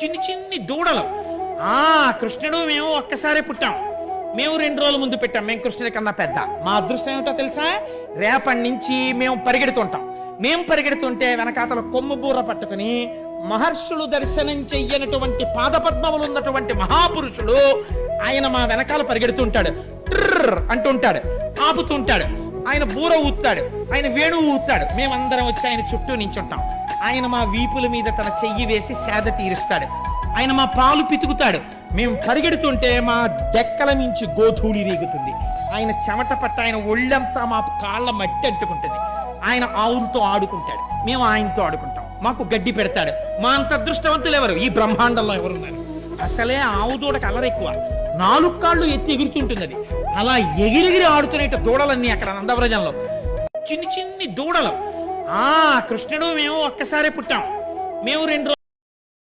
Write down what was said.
చిన్ని చిన్ని దూడలు. కృష్ణుడు మేము ఒక్కసారి పుట్టాం, మేము 2 రోజుల ముందు పెట్టాం, మేము కృష్ణుడి కన్నా పెద్ద. మా అదృష్టం ఏమిటో తెలుసా, రేపటి నుంచి మేము పరిగెడుతుంటాం. మేము పరిగెడుతుంటే వెనకాతల కొమ్ము బూర పట్టుకుని మహర్షులు దర్శనం చెయ్యనటువంటి పాదపద్మములు ఉన్నటువంటి మహాపురుషుడు ఆయన మా వెనకాల పరిగెడుతుంటాడు. ట్రర్ అంటుంటాడు, ఆపుతుంటాడు. ఆయన బూర ఊతాడు, ఆయన వేణువు ఊతాడు. మేమందరం వచ్చి ఆయన చుట్టూ నించుంటాం. ఆయన మా వీపుల మీద తన చెయ్యి వేసి సేద తీరుస్తాడు. ఆయన మా పాలు పితుకుతాడు. మేము పరిగెడుతుంటే మా డెక్కల మించి గోధూళి రేగుతుంది. ఆయన చెమట పట్ట ఆయన ఒళ్ళంతా మా కాళ్ళ మట్టి అంటుకుంటుంది. ఆయన ఆవులతో ఆడుకుంటాడు, మేము ఆయనతో ఆడుకుంటాం. మాకు గడ్డి పెడతాడు. మా అంత అదృష్టవంతులు ఎవరు ఈ బ్రహ్మాండంలో ఎవరున్నారు? అసలే ఆవు దూడకు అల్లరి ఎక్కువ, 4 కాళ్ళు ఎత్తి ఎగురుతుంటుంది. అది అలా ఎగిరిగిరి ఆడుతున్నట్టు దూడలన్నీ అక్కడ నందవ్రజంలో చిన్ని చిన్ని దూడలు. కృష్ణుడు మేము ఒక్కసారి పుట్టాం, మేము 2